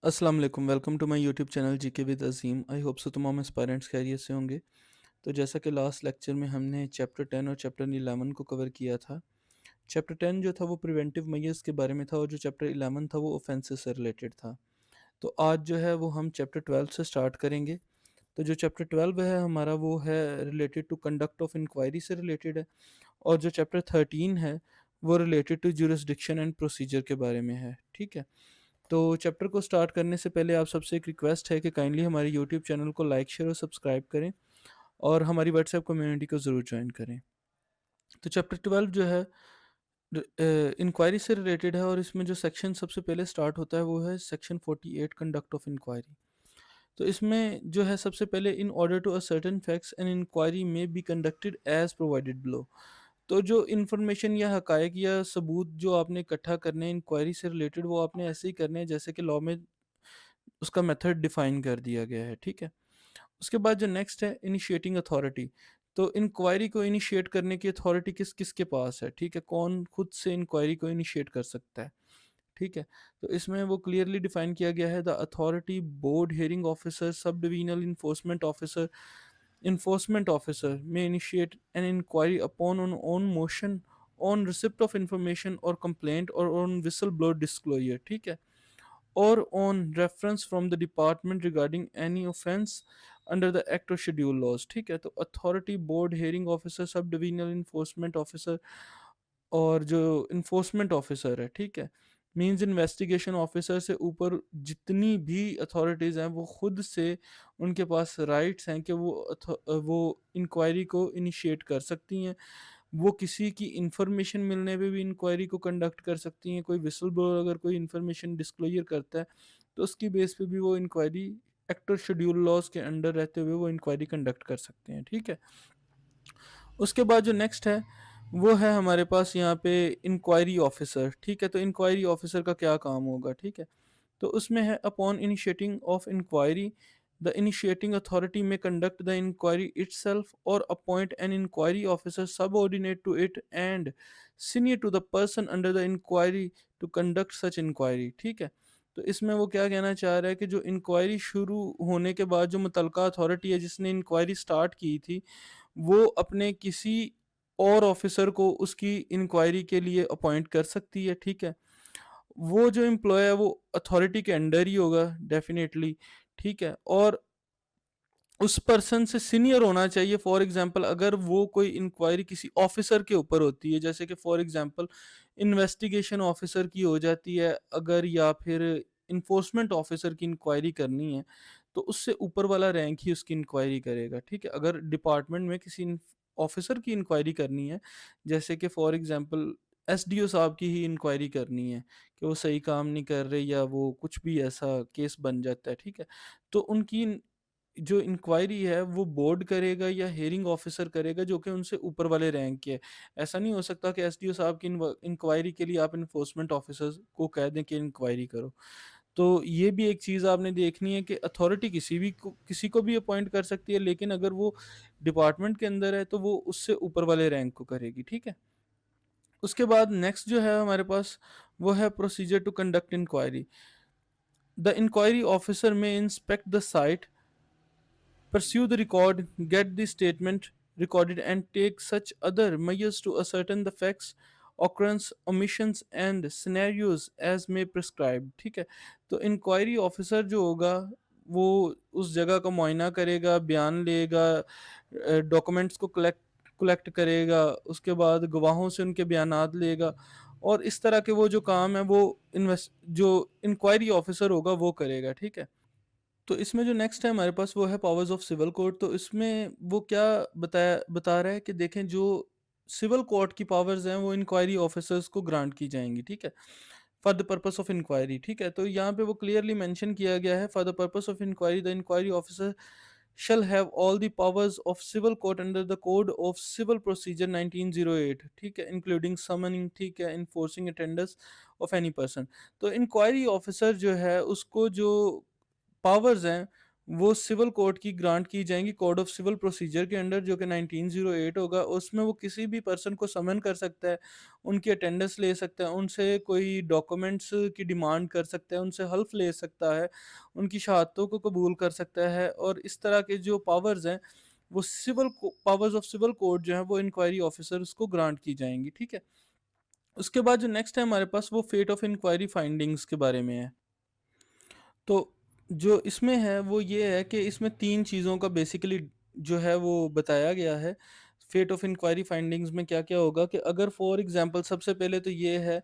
अस्सलाम वालेकुम, welcome to my YouTube channel GK with Azeem. I hope so तमाम aspirants खैरियत से होंगे। तो जैसा कि लास्ट लेक्चर में हमने चैप्टर 10 और चैप्टर 11 को कवर किया था। चैप्टर 10 जो था वो प्रिवेंटिव मेजर्स के बारे में था और जो चैप्टर 11 था वो ऑफेंसेस से रिलेटेड था। तो आज जो है वो हम चैप्टर 12 से स्टार्ट करेंगे। तो जो चैप्टर 12 है हमारा वो है related to conduct of inquiry से रिलेटेड है, और जो चैप्टर 13 है वो related to jurisdiction and procedure के बारे में है। ठीक है। तो चैप्टर को स्टार्ट करने से पहले आप सबसे एक रिक्वेस्ट है कि काइंडली हमारे यूट्यूब चैनल को लाइक शेयर और सब्सक्राइब करें, और हमारी व्हाट्सएप कम्युनिटी को ज़रूर ज्वाइन करें। तो चैप्टर 12 जो है इंक्वायरी से रिलेटेड है, और इसमें जो सेक्शन सबसे पहले स्टार्ट होता है वो है सेक्शन 48 कंडक्ट ऑफ इंक्वायरी। तो इसमें जो है सबसे पहले in order to ascertain facts an inquiry may be conducted as provided below. तो जो इन्फॉर्मेशन या हकायक या सबूत जो आपने इकट्ठा करने हैं इंक्वायरी से रिलेटेड, वो आपने ऐसे ही करने हैं जैसे कि लॉ में उसका मेथड डिफाइन कर दिया गया है। ठीक है। उसके बाद जो नेक्स्ट है इनिशिएटिंग अथॉरिटी। तो इंक्वायरी को इनिशिएट करने की अथॉरिटी किस किस के पास है। ठीक है, कौन खुद से इंक्वायरी को इनिशिएट कर सकता है। ठीक है। तो इसमें वो क्लियरली डिफाइन किया गया है, the authority board hearing officer sub divisional enforcement officer may initiate an inquiry upon on own motion on receipt of information or complaint or on whistle blower disclosure. ठीक है। or on reference from the department regarding any offense under the act or schedule laws। ठीक है। तो authority board hearing officer sub divisional enforcement officer और जो enforcement officer है, ठीक है, मींस इन्वेस्टिगेशन ऑफिसर से ऊपर जितनी भी अथॉरिटीज़ हैं वो खुद से उनके पास राइट्स हैं कि वो इंक्वायरी को इनिशिएट कर सकती हैं। वो किसी की इंफॉर्मेशन मिलने पे भी इंक्वायरी को कंडक्ट कर सकती हैं। कोई विसल ब्लोअर अगर कोई इंफॉर्मेशन डिस्क्लोजर करता है तो उसकी बेस पे भी वो इंक्वायरी एक्ट और शेड्यूल लॉज के अंडर रहते हुए वो इंक्वायरी कंडक्ट कर सकते हैं। ठीक है। उसके बाद जो नेक्स्ट है वो है हमारे पास यहाँ पे इंक्वायरी ऑफिसर। ठीक है। तो इंक्वायरी ऑफिसर का क्या काम होगा। ठीक है। तो उसमें है upon initiating of inquiry the initiating authority may conduct the inquiry itself और appoint an inquiry officer subordinate to it and senior to the person under the inquiry to conduct such inquiry. ठीक है। तो इसमें वो क्या कहना चाह रहा है कि जो इंक्वायरी शुरू होने के बाद जो मुतलका अथॉरिटी है जिसने इंक्वायरी स्टार्ट की थी, वो अपने किसी और ऑफिसर को उसकी इंक्वायरी के लिए अपॉइंट कर सकती है। ठीक है। वो जो एम्प्लॉय है वो अथॉरिटी के अंडर ही होगा डेफिनेटली। ठीक है। और उस पर्सन से सीनियर होना चाहिए। फॉर एग्जांपल अगर वो कोई इंक्वायरी किसी ऑफिसर के ऊपर होती है, जैसे कि फॉर एग्जांपल इन्वेस्टिगेशन ऑफिसर की हो जाती है अगर, या फिर इन्फोर्समेंट ऑफिसर की इंक्वायरी करनी है, तो उससे ऊपर वाला रैंक ही उसकी इंक्वायरी करेगा। ठीक है। अगर डिपार्टमेंट में किसी ऑफिसर की इंक्वायरी करनी है, जैसे कि फॉर एग्जांपल एसडीओ साहब की ही इंक्वायरी करनी है कि वो सही काम नहीं कर रहे या वो कुछ भी ऐसा केस बन जाता है। ठीक है। तो उनकी जो इंक्वायरी है वो बोर्ड करेगा या हेयरिंग ऑफिसर करेगा जो कि उनसे ऊपर वाले रैंक के है। ऐसा नहीं हो सकता कि एसडीओ साहब की इंक्वायरी के लिए आप इन्फोर्समेंट ऑफिसर्स को कह दें कि इंक्वायरी करो। तो ये भी एक चीज़ आपने देखनी है कि अथॉरिटी किसी को भी अपॉइंट कर सकती है, लेकिन अगर वो डिपार्टमेंट के अंदर है तो वो उससे ऊपर वाले रैंक को करेगी। ठीक है। उसके बाद नेक्स्ट जो है हमारे पास वो है procedure to conduct inquiry. The inquiry officer may inspect the site, pursue the record, get the statement recorded, and take such other measures to ascertain the facts, occurrence, omissions, and scenarios as may prescribe। ठीक है। तो inquiry officer जो होगा वो उस जगह का मुआयना करेगा, बयान लेगा, डॉक्यूमेंट्स को कलेक्ट करेगा, उसके बाद गवाहों से उनके बयानात लेगा, और इस तरह के वो जो काम है वो इन्वेस्ट जो इंक्वायरी ऑफिसर होगा वो करेगा। ठीक है। तो इसमें जो नेक्स्ट है हमारे पास वो है पावर्स ऑफ सिविल कोर्ट। तो इसमें वो क्या बता रहा है कि देखें जो सिविल कोर्ट की पावर्स हैं वो इंक्वायरी ऑफिसर्स को ग्रांट की जाएंगी। ठीक है। For the purpose of inquiry. ठीक है। तो यहाँ पे वो क्लियरली मेंशन किया गया है, for the purpose of inquiry the inquiry officer shall have all the powers of civil court under the code of civil procedure 1908। ठीक है, इंक्लूडिंग समनिंग, ठीक है, enforcing attendance of any person. तो inquiry officer जो है उसको जो powers हैं वो सिविल कोर्ट की ग्रांट की जाएंगी कोड ऑफ सिविल प्रोसीजर के अंडर, जो कि 1908 होगा। उसमें वो किसी भी पर्सन को समन कर सकता है, उनकी अटेंडेंस ले सकता है, उनसे कोई डॉक्यूमेंट्स की डिमांड कर सकता है, उनसे हल्फ ले सकता है, उनकी शहादतों को कबूल कर सकता है। और इस तरह के जो पावर्स हैं, वो पावर्स ऑफ सिविल कोर्ट जो है वो इंक्वायरी ऑफिसर्स को ग्रांट की जाएंगी, ठीक है। उसके बाद जो नेक्स्ट है हमारे पास, वो फेट ऑफ इंक्वायरी फाइंडिंग्स के बारे में है। तो जो इसमें है वो ये है कि इसमें तीन चीज़ों का बेसिकली जो है वो बताया गया है। फेट ऑफ इंक्वायरी फाइंडिंग्स में क्या क्या होगा कि अगर फॉर एग्जांपल, सबसे पहले तो ये है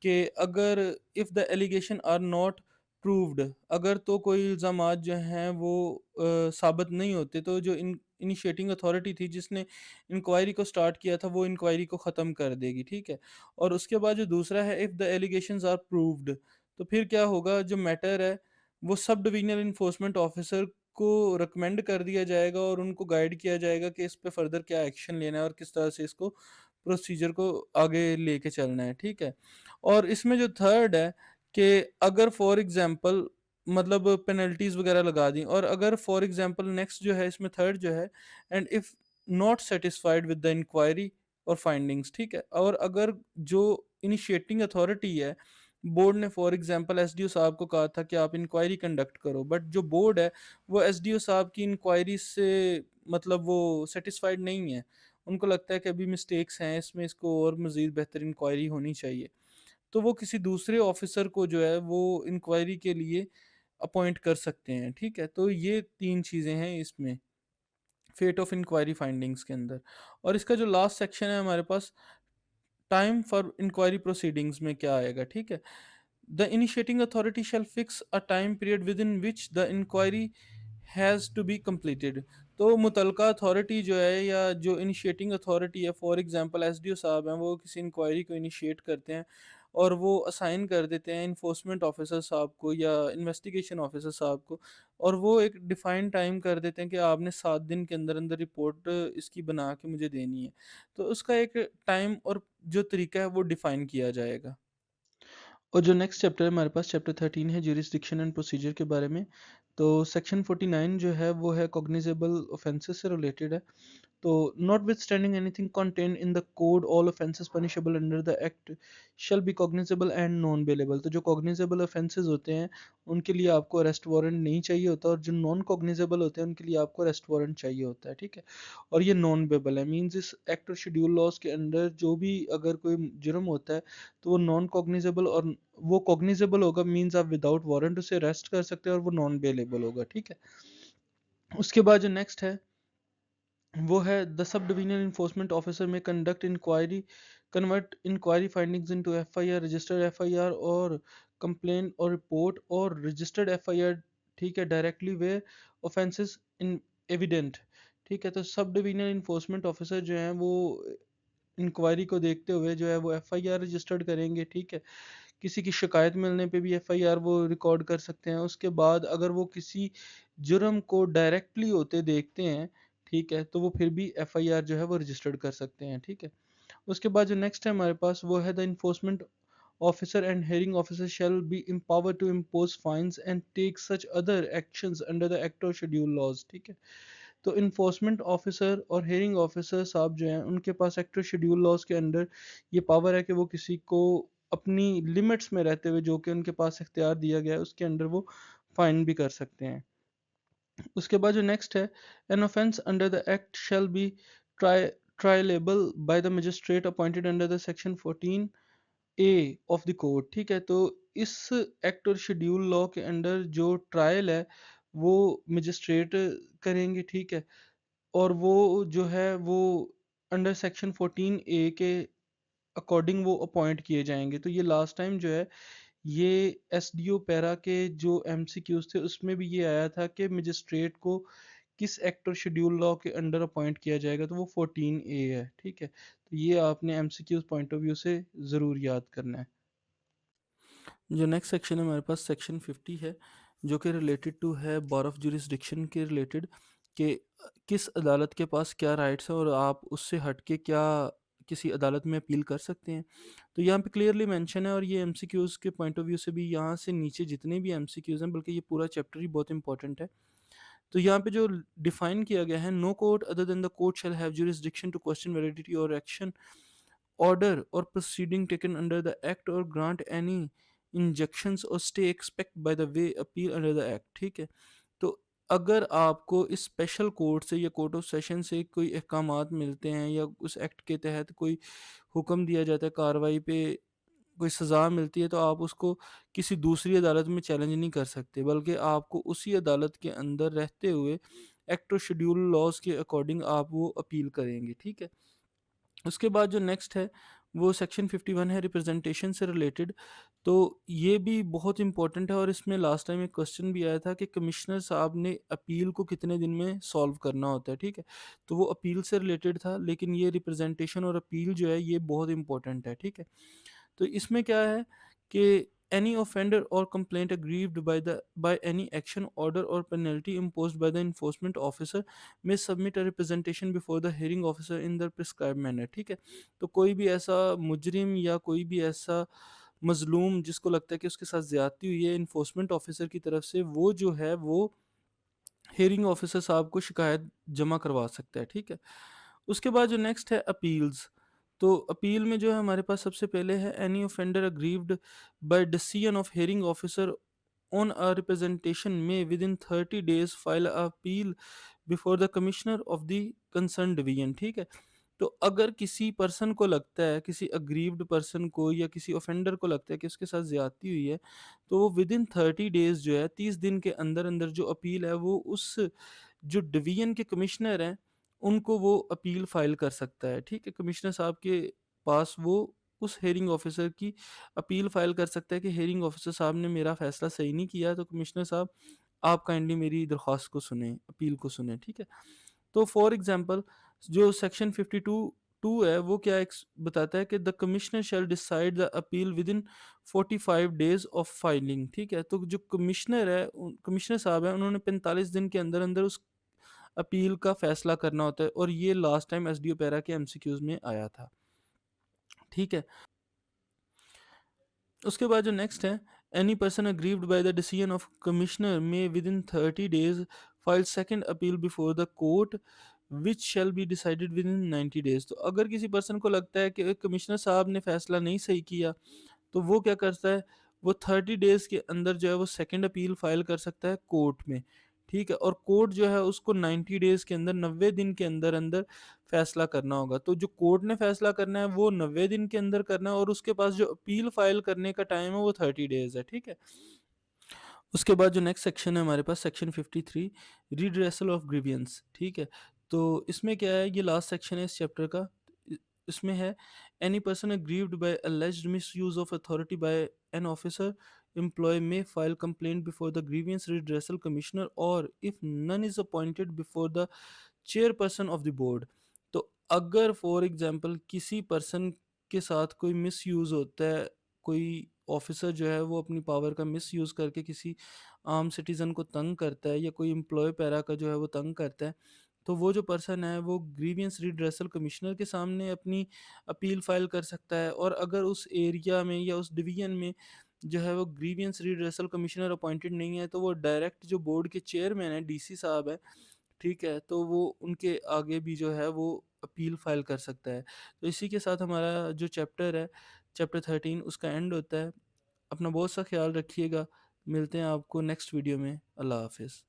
कि अगर if the allegation are not proved, अगर तो कोई इल्ज़ामात जो हैं वो साबित नहीं होते, तो जो इनिशिएटिंग अथॉरिटी थी जिसने इंक्वायरी को स्टार्ट किया था, वो इंक्वायरी को ख़त्म कर देगी, ठीक है। और उसके बाद जो दूसरा है, if the allegations are proved, तो फिर क्या होगा, जो मैटर है वो सब डिविजनल इन्फोर्समेंट ऑफिसर को रिकमेंड कर दिया जाएगा और उनको गाइड किया जाएगा कि इस पे फर्दर क्या एक्शन लेना है और किस तरह से इसको प्रोसीजर को आगे लेके चलना है, ठीक है। और इसमें जो थर्ड है कि अगर फॉर एग्जांपल मतलब पेनल्टीज वगैरह लगा दी, और अगर फॉर एग्जांपल नेक्स्ट जो है इसमें थर्ड जो है, and if not satisfied with the inquiry और फाइंडिंग्स, ठीक है। और अगर जो इनिशिएटिंग अथॉरिटी है, बोर्ड ने फॉर एग्जांपल एसडीओ साहब को कहा था कि आप इंक्वायरी कंडक्ट करो, बट जो बोर्ड है वो एसडीओ साहब की इंक्वायरी से मतलब वो सेटिस्फाइड नहीं है, उनको लगता है कि अभी मिस्टेक्स हैं इसमें, इसको और मज़ीद बेहतर इंक्वायरी होनी चाहिए, तो वो किसी दूसरे ऑफिसर को जो है वो इंक्वायरी के लिए अपॉइंट कर सकते हैं, ठीक है। तो ये तीन चीज़ें हैं इसमें फेट ऑफ इंक्वायरी फाइंडिंग्स के अंदर। और इसका जो लास्ट सेक्शन है हमारे पास, टाइम फॉर इंक्वायरी प्रोसीडिंग्स में क्या आएगा, ठीक है। The initiating authority shall fix a time period within which the inquiry has to be completed। तो मुतलका अथॉरिटी जो है या जो इनिशिएटिंग अथॉरिटी है, फॉर एग्जांपल एसडीओ साहब हैं, वो किसी इंक्वायरी को इनिशिएट करते हैं और वो असाइन कर देते हैं इन्फोर्समेंट ऑफिसर साहब को या इन्वेस्टिगेशन ऑफिसर साहब को, और वो एक डिफाइंड टाइम कर देते हैं कि आपने 7 दिन के अंदर अंदर रिपोर्ट इसकी बना के मुझे देनी है। तो उसका एक टाइम और जो तरीका है वो डिफाइन किया जाएगा। और जो नेक्स्ट चैप्टर है हमारे पास, चैप्टर 13 है ज्यूरिसडिक्शन एंड प्रोसीजर के बारे में। तो सेक्शन 49 जो है वो है कॉग्निजेबल ऑफेंसेस से रिलेटेड है। तो notwithstanding anything contained in the code, all offences punishable under the act shall be cognizable and non bailable। तो जो cognizable offences होते हैं उनके लिए आपको अरेस्ट वारंट नहीं चाहिए होता, और जो नॉन cognizable होते हैं उनके लिए आपको अरेस्ट वारंट चाहिए होता है, ठीक है। और ये नॉन बेबल है, मींस इस एक्ट और शेड्यूल लॉज के अंदर जो भी अगर कोई जुर्म होता है तो वो नॉन cognizable, और वो cognizable होगा मींस आप विदाउट वारंट उसे अरेस्ट कर सकते हैं, और वो नॉन बेलेबल होगा, ठीक है। उसके बाद जो नेक्स्ट है वो है the sub divisional enforcement officer may conduct inquiry convert inquiry findings into FIR, registered FIR or complain or report or registered FIR, ठीक है, directly where offences in evident, ठीक है। तो सब डिविजनल इन्फोर्समेंट ऑफिसर जो हैं वो इंक्वायरी को देखते हुए जो है वो एफआईआर रजिस्टर्ड करेंगे, ठीक है। किसी की शिकायत मिलने पे भी एफआईआर वो रिकॉर्ड कर सकते हैं। उसके बाद अगर वो किसी जुर्म को डायरेक्टली होते देखते हैं, ठीक है, तो वो फिर भी एफआईआर जो है वो रजिस्टर्ड कर सकते हैं, ठीक है। उसके बाद जो नेक्स्ट है हमारे पास वो है the enforcement officer and hearing officer shall be empowered to impose fines and take such other actions under the act और शेड्यूल लॉज, ठीक है। तो इन्फोर्समेंट ऑफिसर और हेयरिंग ऑफिसर साहब जो हैं उनके पास एक्ट और शेड्यूल लॉज के अंडर ये पावर है कि वो किसी को अपनी लिमिट्स में रहते हुए जो कि उनके पास इख्तियार दिया गया है उसके अंडर वो फाइन भी कर सकते हैं। उसके बाद जो नेक्स्ट है, an offence under the act shall be try triable by the magistrate appointed under the section 14 A of the court, ठीक है। तो इस एक्ट और शेड्यूल लॉ के अंडर जो ट्रायल है वो मजिस्ट्रेट करेंगे, ठीक है। और वो जो है वो अंडर सेक्शन 14 ए के अकॉर्डिंग वो अपॉइंट किए जाएंगे। तो ये लास्ट टाइम जो है ये एसडीओ पैरा के जो एमसीक्यूज थे उसमें भी ये आया था कि मजिस्ट्रेट को किस एक्ट और शेड्यूल लॉ के अंडर अपॉइंट किया जाएगा, तो वो 14 ए है, ठीक है। तो ये आपने एमसीक्यूज पॉइंट ऑफ व्यू से ज़रूर याद करना है। जो नेक्स्ट सेक्शन है हमारे पास, सेक्शन 50 है, जो कि रिलेटेड टू है बार ऑफ जुरिस्डिक्शन के रिलेटेड, कि किस अदालत के पास क्या राइट्स है और आप उससे हट के क्या किसी अदालत में अपील कर सकते हैं। तो यहाँ पे क्लियरली मेंशन है, और ये एमसीक्यूज़ के पॉइंट ऑफ व्यू से भी यहाँ से नीचे जितने भी एमसीक्यूज़ हैं, बल्कि ये पूरा चैप्टर ही बहुत इंपॉर्टेंट है। तो यहाँ पे जो डिफाइन किया गया है, no court other than the court shall have jurisdiction to question validity और action order or proceeding taken under the act or grant any injunctions or stay expect by the way appeal under the act। ठीक है, तो अगर आपको इस special court से या court of session से कोई अहकामात मिलते हैं या उस एक्ट के तहत कोई हुक्म दिया जाता है, कार्रवाई पे कोई सज़ा मिलती है, तो आप उसको किसी दूसरी अदालत में चैलेंज नहीं कर सकते, बल्कि आपको उसी अदालत के अंदर रहते हुए एक्ट और शेड्यूल लॉज के अकॉर्डिंग आप वो अपील करेंगे। ठीक है, उसके बाद जो नेक्स्ट है वो सेक्शन 51 है, रिप्रेजेंटेशन से रिलेटेड। तो ये भी बहुत इंपॉर्टेंट है, और इसमें लास्ट टाइम एक क्वेश्चन भी आया था कि कमिश्नर साहब ने अपील को कितने दिन में सॉल्व करना होता है। ठीक है, तो वो अपील से रिलेटेड था, लेकिन ये रिप्रेजेंटेशन और अपील जो है ये बहुत इंपॉर्टेंट है। ठीक है, तो इसमें क्या है कि any offender or complaint aggrieved by any action, order or penalty imposed by the enforcement officer may submit a representation before the hearing officer in the prescribed manner। ठीक है, तो कोई भी ऐसा मुजरिम या कोई भी ऐसा मजलूम जिसको लगता है कि उसके साथ ज्यादती हुई है इन्फोर्समेंट ऑफिसर की तरफ से, वो जो है वो हेयरिंग ऑफिसर साहब को शिकायत जमा करवा सकता है। ठीक है, उसके बाद जो नेक्स्ट है अपील्स। तो अपील में जो है हमारे पास सबसे पहले है any offender aggrieved by decision of hearing officer on a representation may within 30 days file appeal before the commissioner of the concern division. ठीक है, तो अगर किसी पर्सन को लगता है, किसी अग्रीव्ड पर्सन को या किसी ऑफेंडर को लगता है कि उसके साथ ज्यादती हुई है, तो वो विद इन 30 days जो है 30 दिन के अंदर अंदर जो अपील है वो उस जो डिवीजन के कमिश्नर हैं उनको वो अपील फाइल कर सकता है। ठीक है, कमिश्नर साहब के पास वो उस हेयरिंग ऑफिसर की अपील फाइल कर सकता है कि हेयरिंग ऑफिसर साहब ने मेरा फैसला सही नहीं किया, तो कमिश्नर साहब आप काइंडली मेरी दरख्वास्त को सुने, अपील को सुने। ठीक है, तो फॉर एग्जांपल जो सेक्शन 52 है वो क्या बताता है कि the commissioner shall decide the appeal within 45 days of filing. ठीक है, तो जो कमिश्नर है कमिश्नर साहब है उन्होंने 45 दिन के अंदर अंदर उस अपील का फैसला करना होता है, और ये लास्ट टाइम एसडीओ पैरा के एमसीक्यूज में आया था। ठीक है, उसके बाद जो नेक्स्ट है any person aggrieved by the decision of commissioner may within 30 days file second appeal before the court which shall be decided within 90 days। तो अगर किसी पर्सन को लगता है कि कमिश्नर साहब ने फैसला नहीं सही किया, तो वो क्या करता है, वो 30 डेज के अंदर जो है वो सेकंड अपील फाइल कर सकता है कोर्ट में। ठीक है, और कोर्ट जो है उसको 90 डेज के अंदर 90 दिन के अंदर अंदर फैसला करना होगा। तो जो कोर्ट ने फैसला करना है वो 90 दिन के अंदर करना है, और उसके पास जो अपील फाइल करने का टाइम है वो 30 डेज है। ठीक है, उसके बाद जो नेक्स्ट सेक्शन है हमारे पास सेक्शन 53, रिड्रेसल ऑफ ग्रीवियंस। ठीक है, तो इसमें क्या है, ये लास्ट सेक्शन है इस चैप्टर का। इ- इसमें है any person aggrieved by alleged misuse of authority by an officer employee may file complaint before the grievance redressal commissioner or if none is appointed before the chairperson of the board। तो अगर for example किसी person के साथ कोई misuse होता है, कोई officer जो है वो अपनी पावर का मिसयूज करके किसी आम सिटीजन को तंग करता है, या कोई एम्प्लॉय पैरा का जो है वो तंग करता है, तो वो जो पर्सन है वो ग्रीवियंस रिड्रेसल कमिश्नर के सामने अपनी अपील फाइल कर सकता है। और अगर उस एरिया में या उस डिवीजन में जो है वो ग्रीवियंस रिड्रेसल कमिश्नर अपॉइंटेड नहीं है, तो वो डायरेक्ट जो बोर्ड के चेयरमैन है डीसी साहब है, ठीक है, तो वो उनके आगे भी जो है वो अपील फाइल कर सकता है। तो इसी के साथ हमारा जो चैप्टर है, चैप्टर 13 उसका एंड होता है। अपना बहुत सा ख्याल रखिएगा, मिलते हैं आपको नेक्स्ट वीडियो में। अल्लाह हाफिज़।